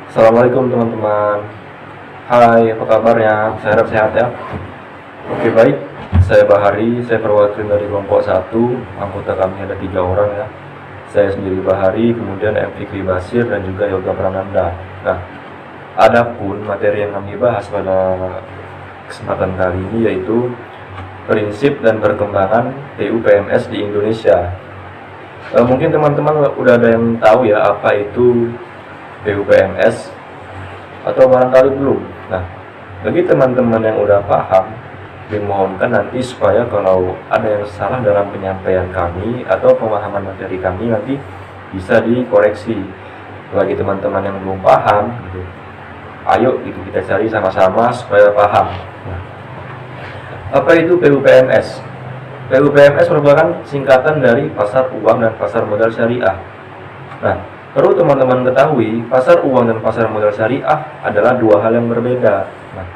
Assalamualaikum teman-teman. Hai, apa kabarnya? Saya harap sehat ya. Oke, baik. Saya Bahari, saya perwakilan dari kelompok 1. Anggota kami ada 3 orang ya. Saya sendiri Bahari, kemudian M. Fikri Basir dan juga Yoga Prananda. Nah, adapun materi yang kami bahas pada kesempatan kali ini yaitu prinsip dan perkembangan PUPMS di Indonesia. Mungkin teman-teman udah ada yang tahu ya apa itu PUPMS atau barangkali belum. Nah, bagi teman-teman yang udah paham, dimohonkan nanti supaya kalau ada yang salah dalam penyampaian kami atau pemahaman materi kami nanti bisa dikoreksi. Bagi teman-teman yang belum paham gitu, ayo gitu kita cari sama-sama supaya paham. Nah, apa itu PUPMS? PUPMS merupakan singkatan dari pasar uang dan pasar modal syariah. Nah, perlu teman-teman ketahui, pasar uang dan pasar modal syariah adalah dua hal yang berbeda. Nah,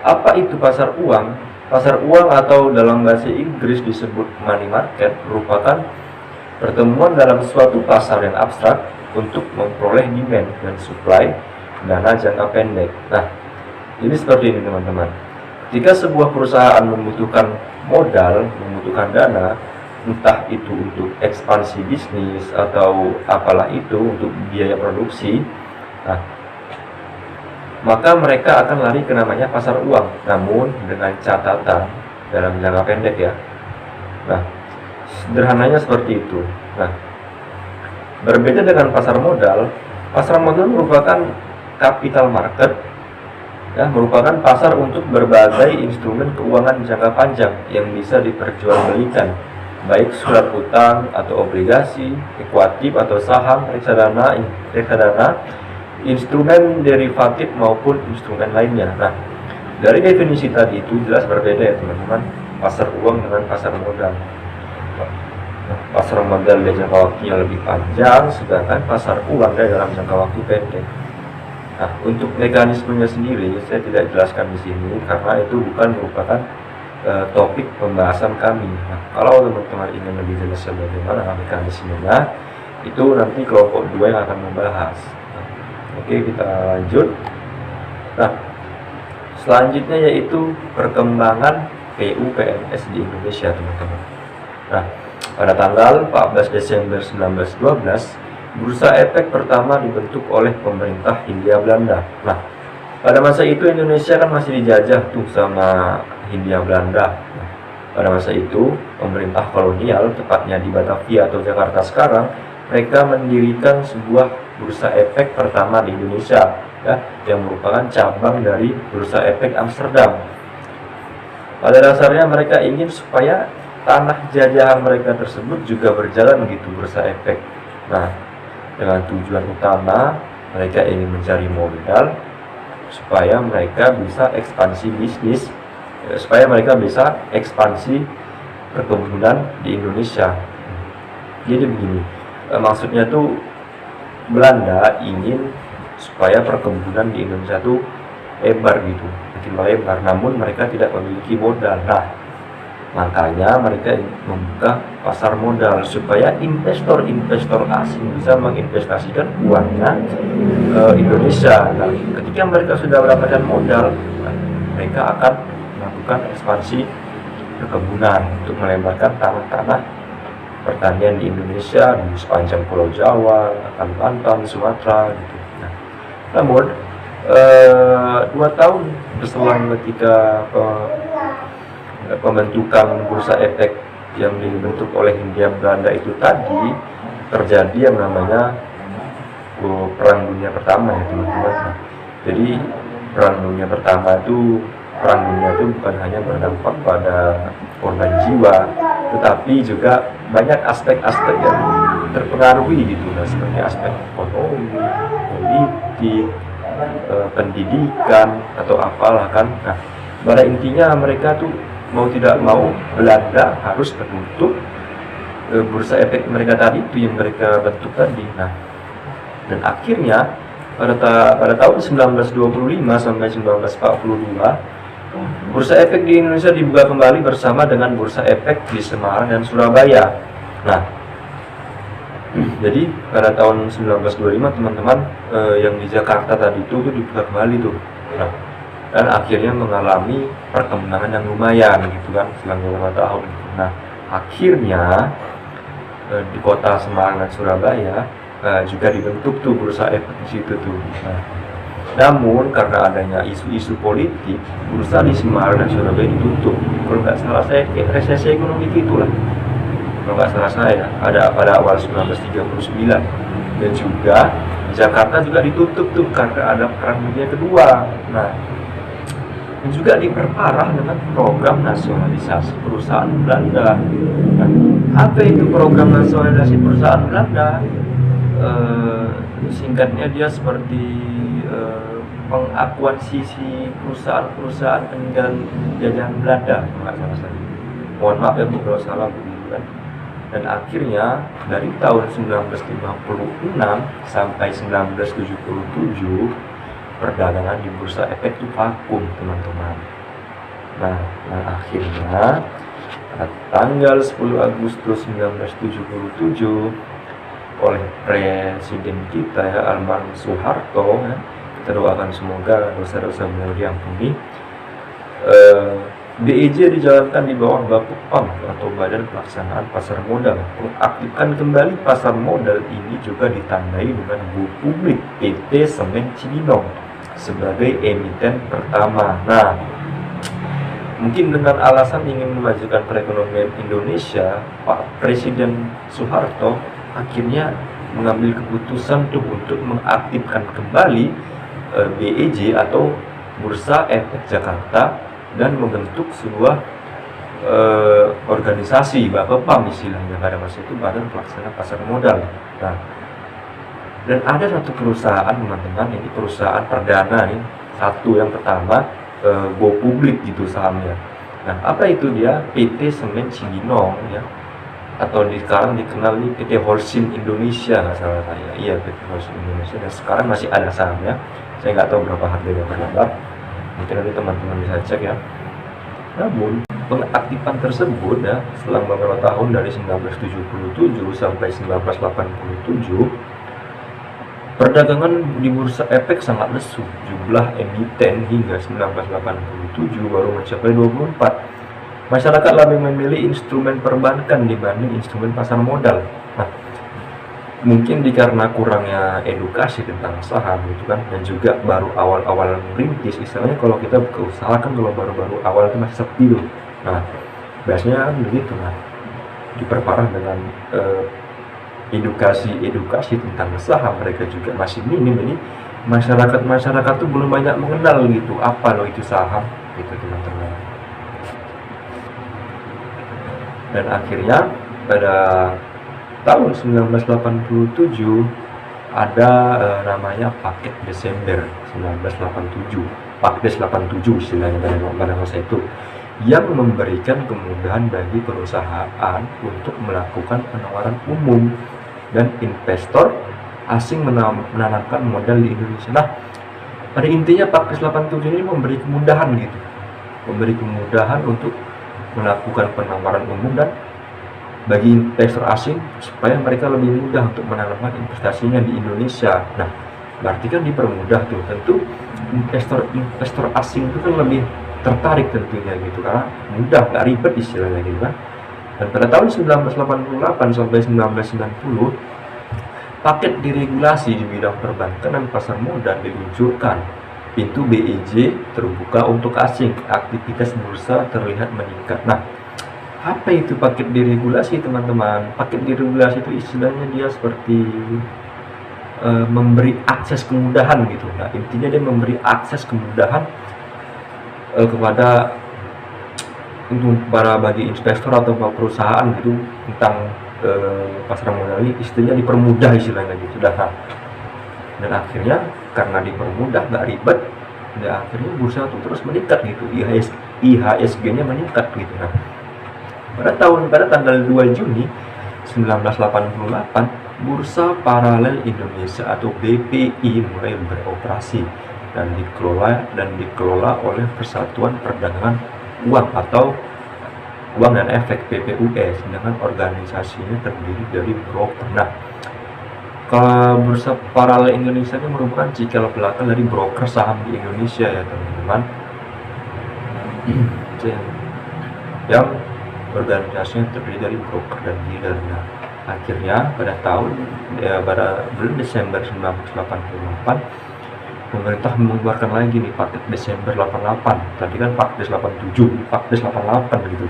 apa itu pasar uang? Pasar uang atau dalam bahasa Inggris disebut money market merupakan pertemuan dalam suatu pasar yang abstrak untuk memperoleh demand dan supply dana jangka pendek. Nah, ini seperti ini teman-teman. Jika sebuah perusahaan membutuhkan modal, membutuhkan dana, entah itu untuk ekspansi bisnis atau apalah itu untuk biaya produksi, nah, maka mereka akan lari ke namanya pasar uang, namun dengan catatan dalam jangka pendek ya. Nah, sederhananya seperti itu. Nah, berbeda dengan pasar modal merupakan capital market ya, merupakan pasar untuk berbagai instrumen keuangan jangka panjang yang bisa diperjualbelikan, baik surat utang atau obligasi, ekuatif atau saham, reksadana, instrumen derivatif maupun instrumen lainnya. Nah, dari definisi tadi itu jelas berbeda ya teman-teman, pasar uang dengan pasar modal. Nah, pasar modal dari jangka waktunya lebih panjang, sedangkan pasar uang dari dalam jangka waktu pendek. Nah, untuk mekanismenya sendiri saya tidak jelaskan di sini karena itu bukan merupakan topik pembahasan kami. Nah, kalau teman-teman ingin lebih jelas bagaimana mekanismenya, itu nanti kelompok 2 yang akan membahas. Nah, oke, kita lanjut. Nah, selanjutnya yaitu perkembangan PUPMS di Indonesia teman-teman. Nah, pada tanggal 14 Desember 1912 Bursa Efek pertama dibentuk oleh pemerintah Hindia Belanda. Nah, pada masa itu Indonesia kan masih dijajah tuh sama Hindia Belanda. Nah, pada masa itu pemerintah kolonial, tepatnya di Batavia atau Jakarta sekarang, mereka mendirikan sebuah Bursa Efek pertama di Indonesia, ya, yang merupakan cabang dari Bursa Efek Amsterdam. Pada dasarnya mereka ingin supaya tanah jajahan mereka tersebut juga berjalan begitu Bursa Efek. Nah, dengan tujuan utama mereka ingin mencari modal supaya mereka bisa ekspansi bisnis, supaya mereka bisa ekspansi perkebunan di Indonesia. Jadi begini, maksudnya tuh Belanda ingin supaya perkebunan di Indonesia tuh lebar gitu, makin melebar, namun mereka tidak memiliki modal. Nah, makanya mereka membuka pasar modal supaya investor-investor asing bisa menginvestasikan uangnya ke Indonesia. Nah, ketika mereka sudah mendapatkan modal, mereka akan melakukan ekspansi perkebunan untuk melebarkan tanah-tanah pertanian di Indonesia di sepanjang Pulau Jawa, Kalimantan, Sumatera gitu. Nah, namun 2 tahun berselang ketika pembentukan Bursa Efek yang dibentuk oleh Hindia Belanda itu tadi, terjadi yang namanya Perang Dunia Pertama ya teman-teman. Nah, jadi Perang Dunia itu bukan hanya berdampak pada korban jiwa, tetapi juga banyak aspek-aspek yang terpengaruhi gitu, nah, seperti aspek ekonomi, politik, pendidikan atau apalah kan. Nah, pada intinya mereka tuh mau tidak mau Belanda harus menutup Bursa Efek mereka tadi itu yang mereka bentuk tadi. Nah, dan akhirnya pada tahun 1925 sampai 1942 Bursa Efek di Indonesia dibuka kembali bersama dengan Bursa Efek di Semarang dan Surabaya. Nah, Jadi pada tahun 1925 teman-teman, yang di Jakarta tadi itu dibuka kembali tuh. Nah, dan akhirnya mengalami perkembangan yang lumayan gitu kan selama beberapa tahun. Nah, akhirnya di kota Semarang dan Surabaya juga dibentuk tuh bursa efek di situ tuh. Nah, namun karena adanya isu-isu politik, bursa di Semarang dan Surabaya ditutup. Kalau nggak salah saya kayak resesi ekonomi itulah. Kalau nggak salah saya ada pada awal 1939. Dan juga Jakarta juga ditutup tuh karena ada Perang Dunia Kedua. Nah, dan juga diperparah dengan program nasionalisasi perusahaan Belanda. Nah, apa itu program nasionalisasi perusahaan Belanda? Singkatnya dia seperti mengakuisisi perusahaan-perusahaan peninggalan jajahan Belanda, nggak salah saya. Mohon maaf ya kalau salah begitu kan. Dan akhirnya dari tahun 1956 sampai 1977 perdagangan di bursa efek itu vakum teman-teman. Nah, akhirnya tanggal 10 Agustus 1977 oleh presiden kita ya almarhum Soeharto ya, kita doakan semoga dosa-dosa beliau diampuni. BEJ dijalankan di bawah Bapepam atau Badan Pelaksanaan Pasar Modal. Mengaktifkan kembali pasar modal ini juga ditandai dengan go publik PT Semen Cibinong sebagai emiten pertama. Nah, mungkin dengan alasan ingin memajukan perekonomian Indonesia, Pak Presiden Soeharto akhirnya mengambil keputusan untuk mengaktifkan kembali BEJ atau Bursa Efek Jakarta dan membentuk sebuah organisasi Bapepam istilahnya pada masa itu, Badan Pelaksana Pasar Modal. Nah, dan ada satu perusahaan teman-teman, ini perusahaan perdana nih, satu yang pertama go publik gitu sahamnya. Nah, apa itu dia? PT Semen Cibinong ya, atau sekarang dikenal nih PT Holcim Indonesia nggak salah saya. Iya, PT Holcim Indonesia, dan sekarang masih ada sahamnya. Saya nggak tahu berapa harganya per lembar, mungkin nanti teman-teman bisa cek ya. Namun pengaktifan tersebut ya selama beberapa tahun dari 1977 sampai 1987 perdagangan di bursa efek sangat lesu. Jumlah emiten hingga 1987 baru mencapai 24. Masyarakat lebih memilih instrumen perbankan dibanding instrumen pasar modal. Nah, mungkin karena kurangnya edukasi tentang saham gitu kan, dan juga baru awal-awal merintis, istilahnya kalau kita buka usaha kan kalau baru-baru awal itu masih sepi tuh. Nah, biasanya kan begitu. Nah, diperparah dengan edukasi tentang saham mereka juga masih minim. Jadi masyarakat tuh belum banyak mengenal gitu apa loh itu saham gitu teman-teman. Dan akhirnya pada tahun 1987 ada namanya Paket Desember 1987, Pakdes 87 istilahnya pada masa itu, yang memberikan kemudahan bagi perusahaan untuk melakukan penawaran umum dan investor asing menanamkan modal di Indonesia. Nah, pada intinya Pakdes 87 ini memberi kemudahan gitu, memberi kemudahan untuk melakukan penawaran umum dan bagi investor asing supaya mereka lebih mudah untuk menanamkan investasinya di Indonesia. Nah, berarti kan dipermudah tuh. Tentu investor asing itu kan lebih tertarik tentunya gitu, karena mudah, nggak ribet istilahnya gitu kan. Dan pada tahun 1988 sampai 1990 paket diregulasi di bidang perbankan dan pasar modal diluncurkan. Pintu BEJ terbuka untuk asing, aktivitas bursa terlihat meningkat. Nah, apa itu paket diregulasi teman-teman? Paket diregulasi itu istilahnya dia seperti memberi akses kemudahan gitu. Nah, intinya dia memberi akses kemudahan kepada bagi investor atau perusahaan gitu tentang pasar modal ini, istilahnya dipermudah istilahnya gitu. Dan akhirnya karena dipermudah, nggak ribet, dan akhirnya bursa itu terus meningkat gitu, IHSG-nya meningkat gitu. Nah, pada tanggal 2 Juni 1988 Bursa Paralel Indonesia atau BPI mulai beroperasi dan dikelola oleh Persatuan Perdagangan Uang atau Uang dan Efek PPUS, dengan organisasinya terdiri dari broker. Nah, Kalau bursa paralel Indonesia ini merupakan cikal bakal dari broker saham di Indonesia ya teman-teman. Yang organisasinya terdiri dari broker dan dealer. Nah, akhirnya pada bulan Desember 1988 pemerintah mengeluarkan lagi nih Fakdes Desember 88, tadi kan Fakdes 87, Fakdes 88 gitu,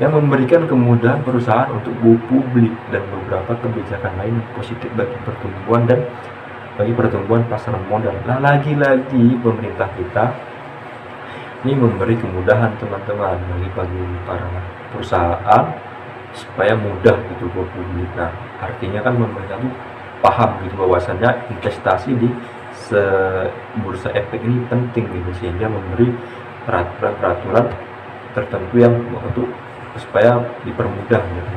yang memberikan kemudahan perusahaan untuk go publik dan beberapa kebijakan lain yang positif bagi pertumbuhan pasar modal. Nah, lagi-lagi pemerintah kita ini memberi kemudahan teman-teman bagi para perusahaan supaya mudah gitu go publik. Nah, artinya kan pemerintah itu paham gitu bahwasannya investasi di bursa efek ini penting gitu, sehingga memberi peraturan tertentu yang untuk supaya dipermudah gitu.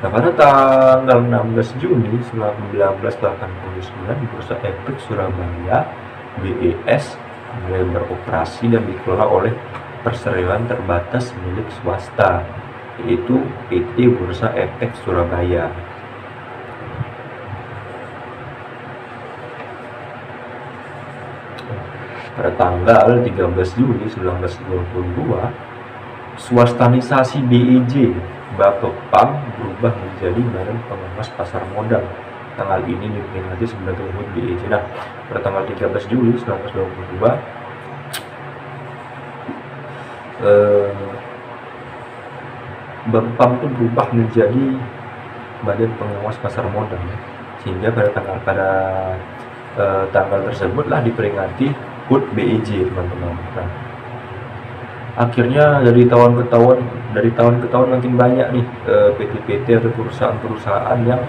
Nah, pada tanggal 16 Juni 1989 Bursa Efek Surabaya BES mulai beroperasi dan dikelola oleh perseroan terbatas milik swasta, yaitu PT Bursa Efek Surabaya. Pada tanggal 13 Juli 1922, swastanisasi BEJ Bapepam berubah menjadi Badan Pengawas Pasar Modal. Tanggal ini diperingati sebagai HUT BEJ. Nah, pada tanggal 13 Juli 1922, Bapepam itu berubah menjadi Badan Pengawas Pasar Modal, sehingga pada tanggal tersebutlah diperingati HUT BEJ teman-teman. Nah, akhirnya dari tahun ke tahun makin banyak nih PT-PT atau perusahaan-perusahaan yang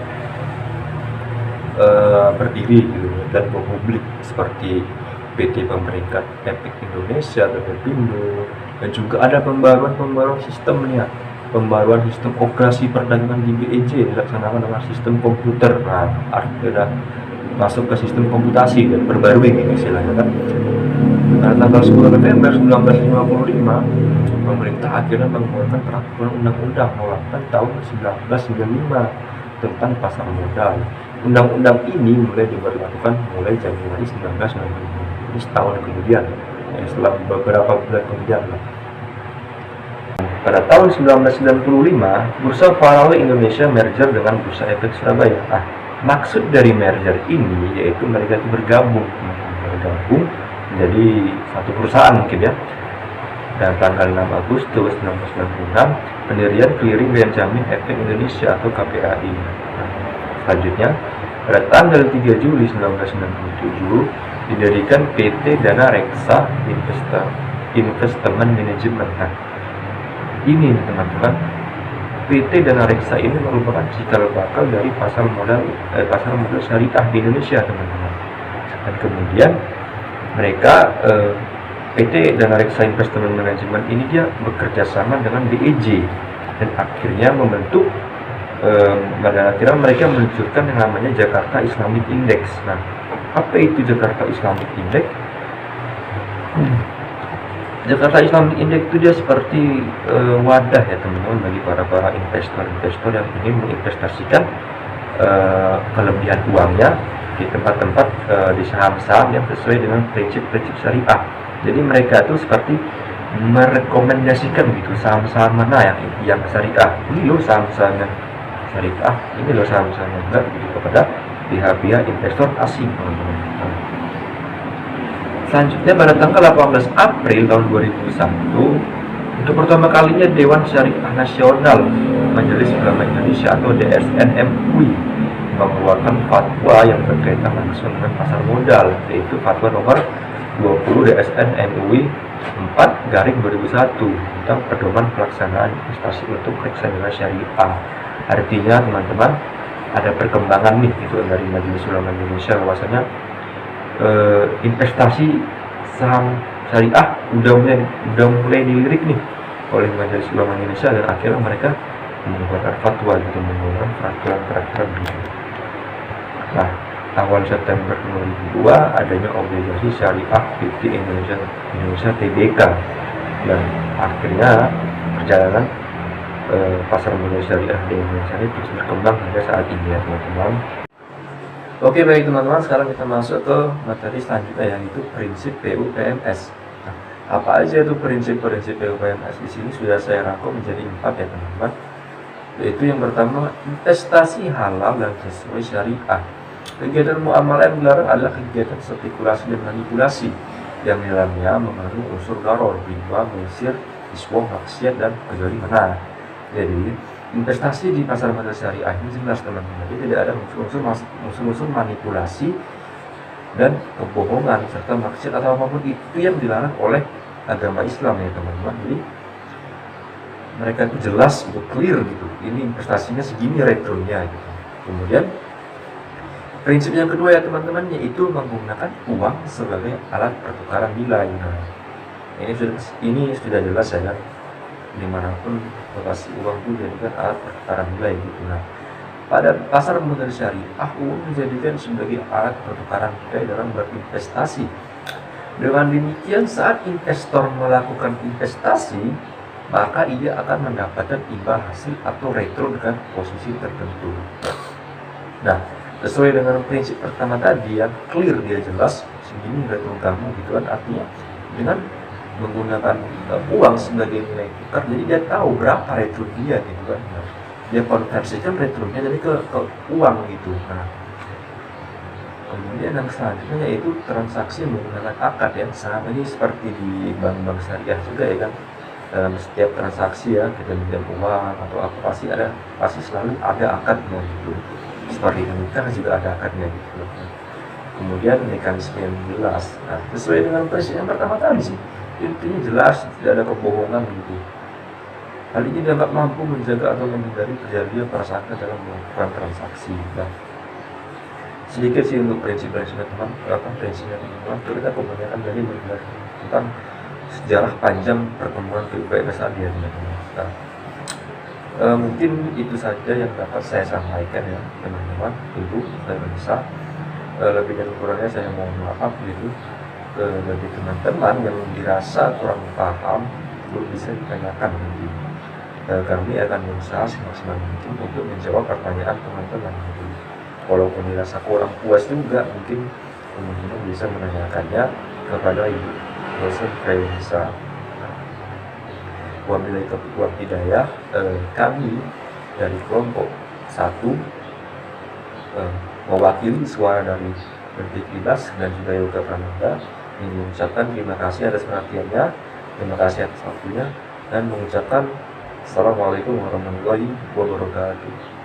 berdiri gitu, dan go publik seperti PT Pemeringkat Efek Indonesia atau Pepindo, dan juga ada pembaruan sistemnya. Pembaruan sistem operasi perdagangan di BEJ dilaksanakan dengan sistem komputer. Nah, artinya masuk ke sistem komputasi dan perbarui gitu istilahnya kan. Pada tanggal 10 November 1955, pemerintah akhirnya mengeluarkan peraturan undang-undang nomor 8 tahun 1995 tentang pasar modal. Undang-undang ini mulai diberlakukan mulai Januari 1995, jadi setahun kemudian, setelah beberapa bulan kemudian. Pada tahun 1995, Bursa Paralel Indonesia merger dengan Bursa Efek Surabaya. Nah, maksud dari merger ini yaitu mereka itu bergabung menjadi satu perusahaan mungkin ya. Dan tanggal 6 Agustus 1996 pendirian Clearing Benjamin Efek Indonesia atau KPAI. Nah, selanjutnya pada tanggal 3 Juli 1997 didirikan PT Dana Reksa Investment Management. Nah, ini teman-teman, PT Dana Reksa ini merupakan cikal bakal dari pasar modal syariah di Indonesia teman-teman. Dan kemudian mereka PT Dana Reksa Investment Management ini dia bekerja sama dengan BEJ, dan akhirnya mereka meluncurkan yang namanya Jakarta Islamic Index. Nah, apa itu Jakarta Islamic Index? Jakarta Islamic Index itu dia seperti wadah ya teman-teman bagi para investor yang ingin menginvestasikan kelebihan uangnya di tempat-tempat di saham-saham yang sesuai dengan prinsip-prinsip syariah. Jadi mereka itu seperti merekomendasikan gitu saham-saham mana yang syariah. Ini loh saham-saham yang syariah, ini loh saham-saham yang enggak gitu, kepada pihak-pihak investor asing teman-teman. Selanjutnya pada tanggal 18 April tahun 2001, untuk pertama kalinya Dewan Syariah Nasional Majelis Ulama Indonesia atau DSN MUI mengeluarkan fatwa yang berkaitan langsung dengan pasar modal, yaitu fatwa nomor 20 DSN MUI 4/2001 tentang pedoman pelaksanaan investasi untuk reksadana syariah. Artinya teman-teman, ada perkembangan nih itu dari Majelis Ulama Indonesia bahwasanya investasi saham syariah udah mulai dilirik nih oleh Majelis Ulama Indonesia, dan akhirnya mereka mengeluarkan fatwa gitu, mengeluarkan peraturan gitu. Nah, awal September 2002 adanya obligasi syariah PT Indonesia TBK, dan akhirnya perjalanan pasar modal syariah di Indonesia ini terus berkembang hingga saat ini ya teman-teman. Oke baik teman-teman, sekarang kita masuk ke materi selanjutnya yaitu prinsip PUPMS. Nah, apa aja itu prinsip-prinsip PUPMS? Di sini sudah saya rangkum menjadi 4 ya teman-teman. Yaitu yang pertama, investasi halal dan sesuai syariah. Kegiatan muamalah yang dilarang adalah kegiatan spekulasi dan manipulasi yang di dalamnya mengandung unsur gharar, riba, mesir, iswah, maksiat, dan kezaliman. Jadi investasi di pasar modal syariah ini jelas teman-teman, jadi tidak ada unsur manipulasi dan kebohongan serta maksiat atau apapun itu yang dilarang oleh agama Islam ya teman-teman. Jadi mereka itu jelas, itu clear gitu, ini investasinya segini returnya gitu. Kemudian prinsip yang kedua ya teman-teman, yaitu menggunakan uang sebagai alat pertukaran nilai. Nah, ini sudah jelas ya, dimanapun lokasi uang itu dijadikan alat pertukaran nilai gitu. Nah, pada pasar modal syariah, uang dijadikan sebagai alat pertukaran nilai dalam berinvestasi. Dengan demikian, saat investor melakukan investasi, maka ia akan mendapatkan imbal hasil atau return dengan posisi tertentu. Nah, sesuai dengan prinsip pertama tadi yang clear, dia jelas segini return kamu gitu kan, artinya dengan menggunakan uang sebagai nilai tukar, jadi dia tahu berapa return dia gitu kan. Nah, dia konversikan returnnya jadi ke uang gitu. Nah, kemudian yang selanjutnya yaitu transaksi menggunakan akad ya, sama ini seperti di bank-bank syariah juga ya kan. Dalam setiap transaksi ya, kita minjam uang atau apa pasti selalu ada akadnya gitu. Seperti nikah juga ada akadnya gitu. Kemudian mekanisme yang jelas. Nah, sesuai dengan prinsip yang pertama tadi sih, intinya jelas, tidak ada kebohongan gitu. Hal ini dapat mampu menjaga atau menghindari terjadinya prasangka dalam melakukan transaksi. Nah, sedikit sih untuk prinsipnya teman, prinsipnya teman, kita kebanyakan dari belajar tentang sejarah panjang perkembangan PUPMS tadi ya teman-teman. Nah, mungkin itu saja yang dapat saya sampaikan ya teman-teman. Ibu saya bisa lebih dan kurangnya saya mohon maaf gitu. Bagi teman-teman yang dirasa kurang paham, itu bisa ditanyakan nanti. Kami akan berusaha semaksimal mungkin untuk menjawab pertanyaan teman-teman gitu. Walaupun dirasa kurang puas juga, mungkin teman-teman bisa menanyakannya kepada Ibu dosen Faisa. Wabillahi taufiq wal hidayah. Kami dari kelompok 1 mewakili suara dari Bentik Ibas dan juga Yoga Prananda ingin mengucapkan terima kasih atas perhatiannya, terima kasih atas waktunya, dan mengucapkan Assalamualaikum warahmatullahi wabarakatuh.